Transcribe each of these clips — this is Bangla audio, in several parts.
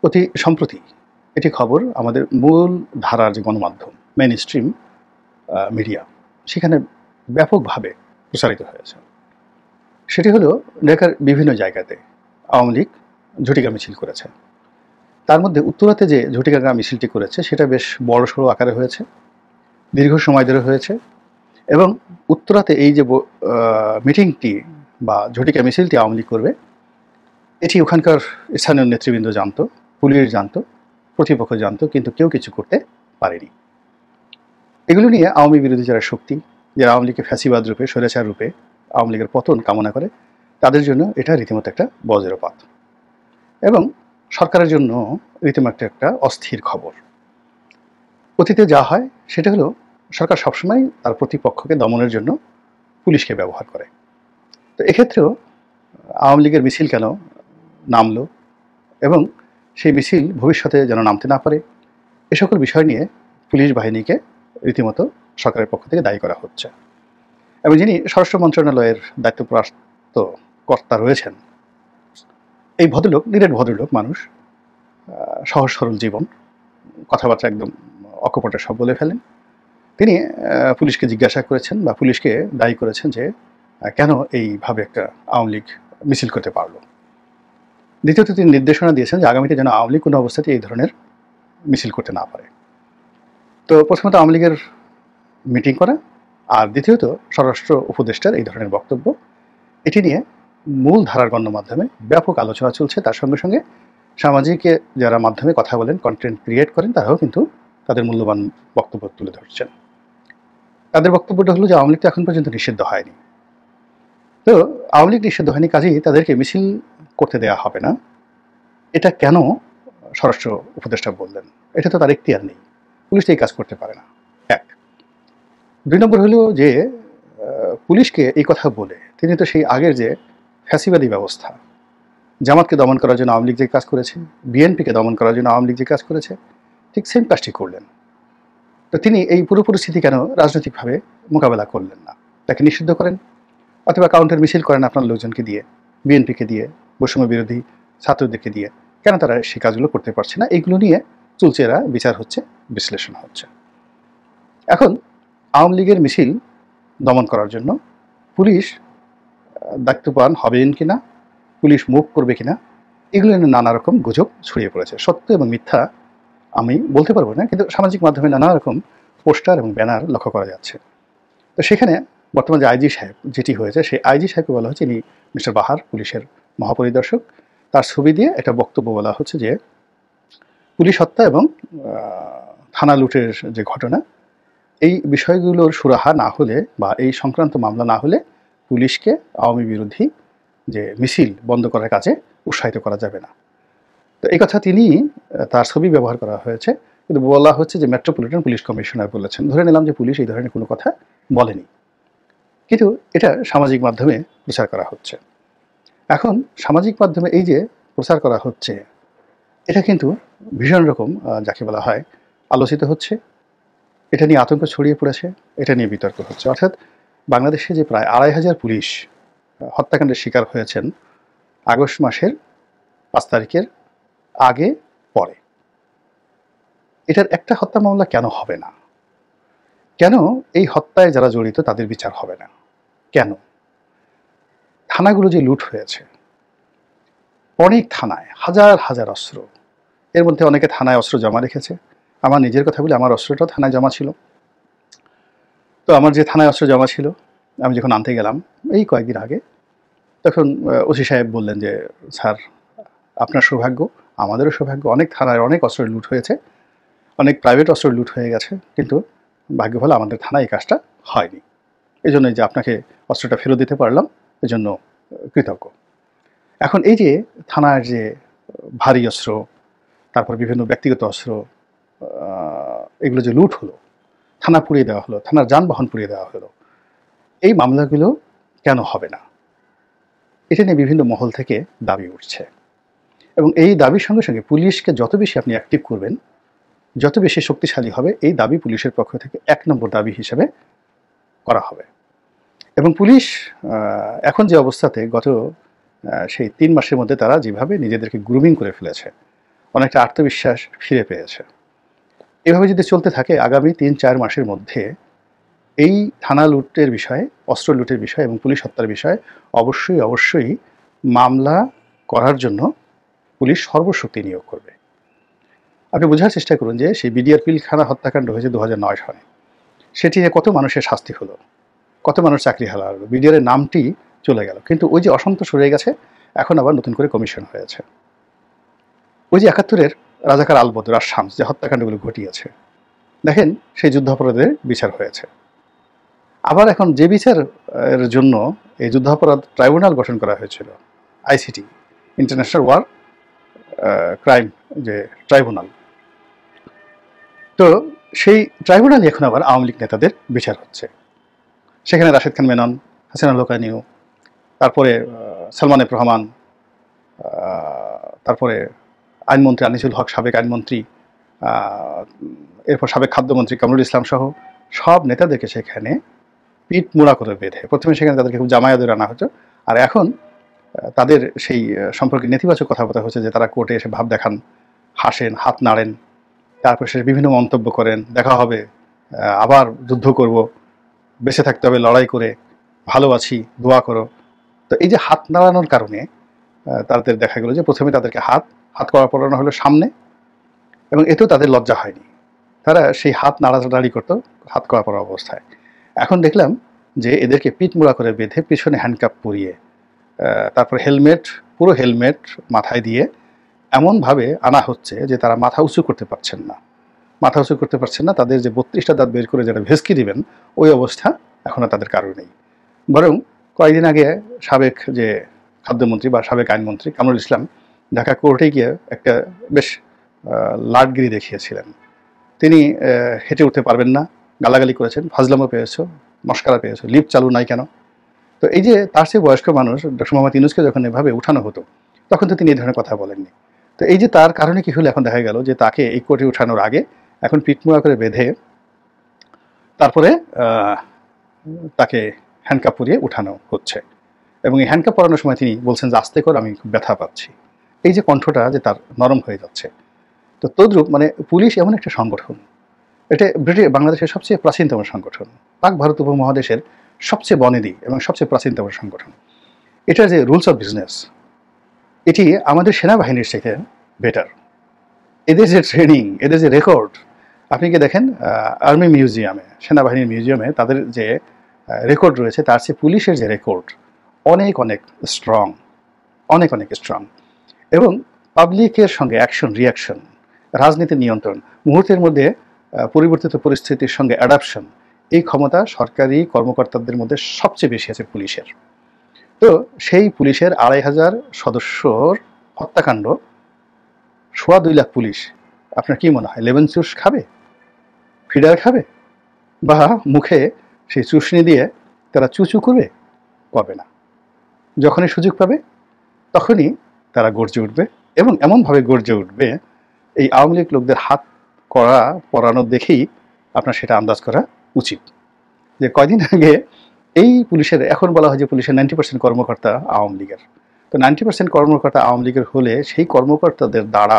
অতি সম্প্রতি এটি খবর আমাদের মূল ধারার যে গণমাধ্যম মেইন স্ট্রিম মিডিয়া সেখানে ব্যাপকভাবে প্রসারিত হয়েছে। সেটি হলো ঢাকার বিভিন্ন জায়গাতে আওয়ামী লীগ ঝটিকা মিছিল করেছে। তার মধ্যে উত্তরাতে যে ঝটিকা মিছিলটি করেছে সেটা বেশ বড়সড় আকারে হয়েছে, দীর্ঘ সময় ধরে হয়েছে এবং উত্তরাতে এই যে মিটিংটি বা ঝটিকা মিছিলটি আওয়ামী লীগ করবে এটি ওখানকার স্থানীয় নেতৃবৃন্দ জানতো, পুলিশ জানতো, প্রতিপক্ষ জানতো, কিন্তু কেউ কিছু করতে পারেনি। এগুলো নিয়ে আওয়ামী বিরোধী যারা শক্তি, যারা আওয়ামী লীগকে ফ্যাসিবাদ রূপে, স্বৈরাচার রূপে আওয়ামী লীগের পতন কামনা করে, তাদের জন্য এটা রীতিমতো একটা বজ্রপাত এবং সরকারের জন্য রীতিমতো একটা অস্থির খবর। অতীতে যা হয় সেটা হলো সরকার সবসময় তার প্রতিপক্ষকে দমনের জন্য পুলিশকে ব্যবহার করে। তো এক্ষেত্রেও আওয়ামী লীগের মিছিল কেন নামলো এবং সেই মিছিল ভবিষ্যতে যেন নামতে না পারে, এ সকল বিষয় নিয়ে পুলিশ বাহিনীকে রীতিমতো সরকারের পক্ষ থেকে দায়ী করা হচ্ছে। এবং যিনি স্বরাষ্ট্র মন্ত্রণালয়ের দায়িত্বপ্রাপ্ত কর্তা রয়েছেন, এই ভদ্রলোক নিরেট ভদ্রলোক মানুষ, সহজ সরল জীবন, কথাবার্তা একদম অকপটে সব বলে ফেলেন। তিনি পুলিশকে জিজ্ঞাসা করেছেন বা পুলিশকে দায়ী করেছেন যে কেন এইভাবে একটা আওয়ামী লীগ মিছিল করতে পারলো। দ্বিতীয়ত তিনি নির্দেশনা দিয়েছেন যে আগামীতে যেন আওয়ামী লীগ কোনো অবস্থাতে এই ধরনের মিছিল করতে না পারে। তো প্রথমত আওয়ামী লীগের মিটিং করা, আর দ্বিতীয়ত স্বরাষ্ট্র উপদেষ্টার এই ধরনের বক্তব্য, এটি নিয়ে মূল ধারার গণমাধ্যমে ব্যাপক আলোচনা চলছে। তার সঙ্গে সঙ্গে সামাজিকে যারা মাধ্যমে কথা বলেন, কন্টেন্ট ক্রিয়েট করেন, তারাও কিন্তু তাদের মূল্যবান বক্তব্য তুলে ধরছেন। তাদের বক্তব্যটা হলো যে আওয়ামী লীগ তো এখন পর্যন্ত নিষিদ্ধ হয়নি, তো আওয়ামী লীগ নিষিদ্ধ হয়নি, কাজেই তাদেরকে মিছিল করতে দেওয়া হবে না। এটা কেন স্বরাষ্ট্র উপদেষ্টা বললেন? এটা তো তার এখতিয়ার নেই, পুলিশ তো এই কাজ করতে পারে না। এক। দুই নম্বর হলো যে পুলিশকে এই কথা বলে তিনি তো সেই আগের যে ফ্যাসিবাদী ব্যবস্থা, জামাতকে দমন করার জন্য আওয়ামী লীগ যে কাজ করেছে, বিএনপিকে দমন করার জন্য আওয়ামী লীগ যে কাজ করেছে, ঠিক সেম কাজটি করলেন। তো তিনি এই পুরো পরিস্থিতি কেন রাজনৈতিকভাবে মোকাবেলা করলেন না? তাকে নিষিদ্ধ করেন অথবা কাউন্টার মিছিল করেন আপনার লোকজনকে দিয়ে, বিএনপিকে দিয়ে, বৈষম্য বিরোধী ছাত্রদেরকে দিয়ে। কেন তারা সেই কাজগুলো করতে পারছে না? এইগুলো নিয়ে চুলচেরা বিচার হচ্ছে, বিশ্লেষণ হচ্ছে। এখন আওয়ামী লীগের মিছিল দমন করার জন্য পুলিশ দায়িত্ববান হবেন কিনা, পুলিশ মুভ করবে কিনা, এগুলো নিয়ে নানা রকম গুজব ছড়িয়ে পড়েছে। সত্য এবং মিথ্যা আমি বলতে পারবো না, কিন্তু সামাজিক মাধ্যমে নানা রকম পোস্টার এবং ব্যানার লক্ষ্য করা যাচ্ছে। তো সেখানে বর্তমান যে আইজি সাহেব যেটি হয়েছে, সেই আইজি সাহেবকে বলা হচ্ছে, ইনি মিস্টার বাহার, পুলিশের মহাপরিদর্শক, তার ছবি দিয়ে একটা বক্তব্য বলা হচ্ছে যে পুলিশ হত্যা এবং থানা লুটের যে ঘটনা, এই বিষয়গুলোর সুরাহা না হলে বা এই সংক্রান্ত মামলা না হলে পুলিশকে আওয়ামী বিরোধী যে মিছিল বন্ধ করার কাজে উৎসাহিত করা যাবে না। তো এই কথা তিনি, তার ছবি ব্যবহার করা হয়েছে, কিন্তু বলা হচ্ছে যে মেট্রোপলিটন পুলিশ কমিশনার বলেছেন। ধরে নিলাম যে পুলিশ এই ধরনের কোনো কথা বলেনি, কিন্তু এটা সামাজিক মাধ্যমে প্রচার করা হচ্ছে। এখন সামাজিক মাধ্যমে এই যে প্রচার করা হচ্ছে, এটা কিন্তু ভীষণ রকম যাকে বলা হয় আলোচিত হচ্ছে। এটা নিয়ে আতঙ্ক ছড়িয়ে পড়েছে, এটা নিয়ে বিতর্ক হচ্ছে। অর্থাৎ বাংলাদেশে যে প্রায় ২৫০০ পুলিশ হত্যাকাণ্ডের শিকার হয়েছেন আগস্ট মাসের ৫ তারিখের আগে পরে, এটার একটা হত্যা মামলা কেন হবে না? কেন এই হত্যায় যারা জড়িত তাদের বিচার হবে না? কেন? থানাগুলো যে লুট হয়েছে, অনেক থানায় হাজার হাজার অস্ত্র, এর মধ্যে অনেকে থানায় অস্ত্র জমা রেখেছে। আমার নিজের কথা বলি, আমার অস্ত্রটাও থানায় জমা ছিল। তো আমার যে থানায় অস্ত্র জমা ছিল, আমি যখন আনতে গেলাম এই কয়েকদিন আগে, তখন ওসি সাহেব বললেন যে স্যার, আপনার সৌভাগ্য, আমাদেরও সৌভাগ্য, অনেক থানায় অনেক অস্ত্র লুট হয়েছে, অনেক প্রাইভেট অস্ত্র লুট হয়ে গেছে, কিন্তু ভাগ্য ভালো আমাদের থানায় এই কাজটা হয়নি। এই জন্যই যে আপনাকে অস্ত্রটা ফেরত দিতে পারলাম, এজন্য কৃতজ্ঞ। এখন এই যে থানার যে ভারী অস্ত্র, তারপর বিভিন্ন ব্যক্তিগত অস্ত্র, এগুলো যে লুট হলো, থানা পুড়িয়ে দেওয়া হলো, থানার যানবাহন পুড়িয়ে দেওয়া হলো, এই মামলাগুলো কেন হবে না? এটা নিয়ে বিভিন্ন মহল থেকে দাবি উঠছে এবং এই দাবির সঙ্গে সঙ্গে পুলিশকে যত বেশি আপনি অ্যাক্টিভ করবেন, যত বেশি শক্তিশালী হবে, এই দাবি পুলিশের পক্ষ থেকে ১ নম্বর দাবি হিসেবে করা হবে। এবং পুলিশ এখন যে অবস্থাতে, গত সেই ৩ মাসের মধ্যে তারা যেভাবে নিজেদেরকে গ্রুমিং করে ফেলেছে, অনেকটা আত্মবিশ্বাস ফিরে পেয়েছে। এভাবে যদি চলতে থাকে আগামী ৩-৪ মাসের মধ্যে এই থানা লুটের বিষয়ে, অস্ত্র লুটের বিষয় এবং পুলিশ হত্যার বিষয়ে অবশ্যই মামলা করার জন্য পুলিশ সর্বশক্তি নিয়োগ করবে। আপনি বোঝার চেষ্টা করুন যে সেই বিডিআর পিলখানা হত্যাকাণ্ড হয়েছে ২০০৯ সালে। সেটি কত মানুষের শাস্তি হলো, কত মানুষ চাকরি হারালো, বিডিআরের নামটি চলে গেল, কিন্তু ওই যে অসন্তোষ রয়ে গেছে, এখন আবার নতুন করে কমিশন হয়েছে। ওই যে ৭১-এর রাজাকার আলবদর আর শামস যে হত্যাকাণ্ডগুলো ঘটিয়েছে, দেখেন সেই যুদ্ধাপরাধের বিচার হয়েছে। আবার এখন যে বিচারের জন্য এই যুদ্ধাপরাধ ট্রাইব্যুনাল গঠন করা হয়েছিল, আইসিটি, ইন্টারন্যাশনাল ওয়ার ক্রাইম যে ট্রাইব্যুনাল, তো সেই ট্রাইব্যুনালে এখন আবার আওয়ামী লীগ নেতাদের বিচার হচ্ছে। সেখানে রাশেদ খান মেনন, হাসিনা লোকানিউ, তারপরে সালমান এফ রহমান, তারপরে আইনমন্ত্রী আনিসুল হক, সাবেক আইনমন্ত্রী, এরপর সাবেক খাদ্যমন্ত্রী কামরুল ইসলাম সহ সব নেতাদেরকে সেখানে পিঠ মোড়া করে বেঁধে প্রথমে সেখানে তাদেরকে খুব জামায়াতে আনা হতো, আর এখন তাদের সেই সম্পর্কে নেতিবাচক কথাবার্তা হচ্ছে যে তারা কোর্টে এসে ভাব দেখান, হাসেন, হাত নাড়েন, তারপর সে বিভিন্ন মন্তব্য করেন, দেখা হবে, আবার যুদ্ধ করব, বেঁচে থাকতে হবে লড়াই করে, ভালো আছি, দোয়া করো। তো এই যে হাত নাড়ানোর কারণে তাদের দেখা গেল যে প্রথমে তাদেরকে হাত করা পড়ানো হলো সামনে, এবং এতেও তাদের লজ্জা হয়নি, তারা সেই হাত নাড়াচাড়ি করতো হাত করা পড়া অবস্থায়। এখন দেখলাম যে এদেরকে পিঠমোড়া করে বেঁধে পিছনে হ্যান্ডকাপ পরিয়ে, তারপর হেলমেট, পুরো হেলমেট মাথায় দিয়ে এমনভাবে আনা হচ্ছে যে তারা মাথা উঁচু করতে পারছেন না, তাদের যে ৩২টা দাঁত বের করে যেটা ভেস্কি দিবেন ওই অবস্থা এখনও তাদের কারো নেই। বরং কয়েকদিন আগে সাবেক যে খাদ্যমন্ত্রী বা সাবেক আইনমন্ত্রী কামরুল ইসলাম ঢাকা কোর্টে গিয়ে একটা বেশ লাটগিরি দেখিয়েছিলেন। তিনি হেঁটে উঠতে পারবেন না, গালাগালি করেছেন, ফাজলামও পেয়েছো, মস্কারা পেয়েছো, লিফট চালু নাই কেন। তো এই যে তার চেয়ে বয়স্ক মানুষ ডক্টর মোহাম্মদ ইউনূসকে যখন এভাবে উঠানো হতো তখন তো তিনি এই ধরনের কথা বলেননি। তো এই যে তার কারণে কি হলো, এখন দেখা গেল যে তাকে এই কোর্টে উঠানোর আগে এখন পিঠমোড়া করে বেঁধে তারপরে তাকে হ্যান্ডকাপ পরিয়ে উঠানো হচ্ছে, এবং এই হ্যান্ডকাপ পরানোর সময় তিনি বলছেন যে আস্তে করে আমি খুব ব্যথা পাচ্ছি, এই যে কণ্ঠটা যে তার নরম হয়ে যাচ্ছে। তো তদ্রূপ মানে পুলিশ এমন একটা সংগঠন, এটা বাংলাদেশের সবচেয়ে প্রাচীনতম সংগঠন, পাক ভারত উপমহাদেশের সবচেয়ে বনেদি এবং সবচেয়ে প্রাচীনতম সংগঠন। এটার যে রুলস অফ বিজনেস এটি আমাদের সেনাবাহিনীর থেকে বেটার। এদের যে ট্রেনিং, এদের যে রেকর্ড, আপনি কি দেখেন আর্মি মিউজিয়ামে, সেনাবাহিনীর মিউজিয়ামে তাদের যে রেকর্ড রয়েছে তার চেয়ে পুলিশের যে রেকর্ড অনেক স্ট্রং, অনেক স্ট্রং। এবং পাবলিকের সঙ্গে অ্যাকশন রিয়াকশন, রাজনীতির নিয়ন্ত্রণ, মুহূর্তের মধ্যে পরিবর্তিত পরিস্থিতির সঙ্গে অ্যাডাপশন, এই ক্ষমতা সরকারি কর্মকর্তাদের মধ্যে সবচেয়ে বেশি আছে পুলিশের। তো সেই পুলিশের ২৫০০ সদস্যর হত্যাকাণ্ড, ২.২ লাখ পুলিশ, আপনার কি মনে হয় লেমন জুস খাবে, ফিডার খাবে, বা মুখে সেই চুষনি দিয়ে তারা চুচু করবে না। যখনই সুযোগ পাবে তখনই তারা গর্জে উঠবে, এবং এমনভাবে গর্জে উঠবে এই আওয়ামী লীগ লোকদের হাত করা পরানো দেখেই আপনার সেটা আন্দাজ করা উচিত। যে কয়দিন আগে এই পুলিশের, এখন বলা হয় যে পুলিশের 90% কর্মকর্তা আওয়ামী লীগের, তো 90% কর্মকর্তা আওয়ামী লীগের হলে সেই কর্মকর্তাদের দ্বারা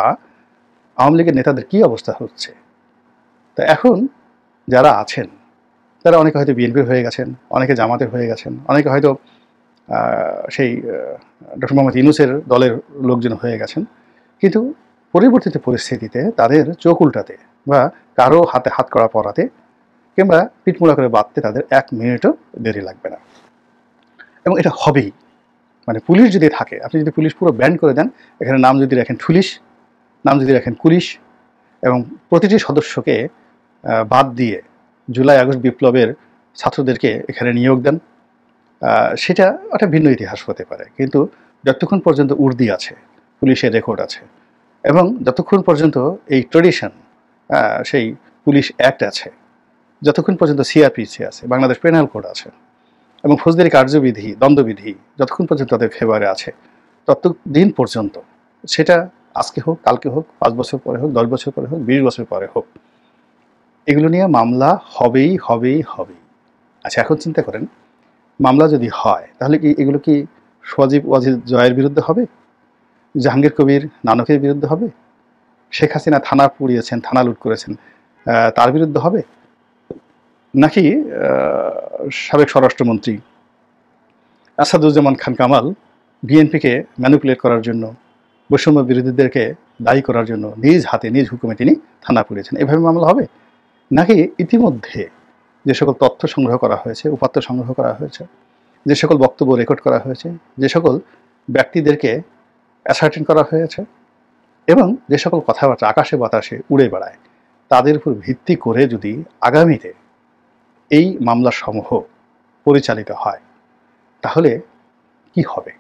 আওয়ামী লীগের নেতাদের কী অবস্থা হচ্ছে। তা এখন যারা আছেন তারা অনেকে হয়তো বিএনপির হয়ে গেছেন, অনেকে জামাতের হয়ে গেছেন, অনেকে হয়তো সেই ডক্টর মোহাম্মদ ইউনূসের দলের লোকজন হয়ে গেছেন, কিন্তু পরিবর্তিত পরিস্থিতিতে তাদের চোখ উল্টাতে বা কারো হাতে হাত করা পরাতে কিংবা পিঠমোড়া করে বাঁধতে তাদের 1 মিনিটও দেরি লাগবে না, এবং এটা হবেই। মানে পুলিশ যদি থাকে, আপনি যদি পুলিশ পুরো ব্যান করে দেন, এখানে নাম যদি রাখেন পুলিশ, নাম যদি রাখেন পুলিশ, এবং প্রতিটি সদস্যকে বাদ দিয়ে জুলাই আগস্ট বিপ্লবের ছাত্রদেরকে এখানে নিয়োগ দেন, সেটা একটা ভিন্ন ইতিহাস হতে পারে। কিন্তু যতক্ষণ পর্যন্ত উর্দি আছে, পুলিশের রেকর্ড আছে, এবং যতক্ষণ পর্যন্ত এই ট্রেডিশন, সেই পুলিশ অ্যাক্ট আছে, যতক্ষণ পর্যন্ত সিআরপিসি আছে, বাংলাদেশ পেনাল কোড আছে, এবং ফৌজদারি কার্যবিধি, দণ্ডবিধি যতক্ষণ পর্যন্ত তাদের ফেভারে আছে, ততদিন পর্যন্ত, সেটা আজকে হোক, কালকে হোক, 5 বছর পরে হোক, 10 বছর পরে হোক, 20 বছর পরে হোক, এগুলো নিয়ে মামলা হবেই। আচ্ছা, এখন চিন্তা করেন, মামলা যদি হয় তাহলে কি এগুলো কি সজীব ওয়াজিদ জয়ের বিরুদ্ধে হবে, জাহাঙ্গীর কবির নানকের বিরুদ্ধে হবে, শেখ হাসিনা থানা পুড়িয়েছেন, থানা লুট করেছেন, তার বিরুদ্ধে হবে? নাকি সাবেক স্বরাষ্ট্রমন্ত্রী আসাদুজ্জামান খান কামাল বিএনপিকে ম্যানিপুলেট করার জন্য, বৈষম্য বিরোধীদেরকে দায়ী করার জন্য নিজ হাতে নিজ হুকুমে তিনি থানা পুড়িয়েছেন, এভাবে মামলা হবে? নাকি ইতিমধ্যে যে সকল তথ্য সংগ্রহ করা হয়েছে, উপাত্ত সংগ্রহ করা হয়েছে, যে সকল বক্তব্য রেকর্ড করা হয়েছে, যে সকল ব্যক্তিদেরকে অ্যাসার্টেন করা হয়েছে এবং যে সকল কথাবার্তা আকাশে বাতাসে উড়ে বেড়ায়, তাদের উপর ভিত্তি করে যদি আগামীতে এই মামলাসমূহ পরিচালিত হয়, তাহলে কি হবে?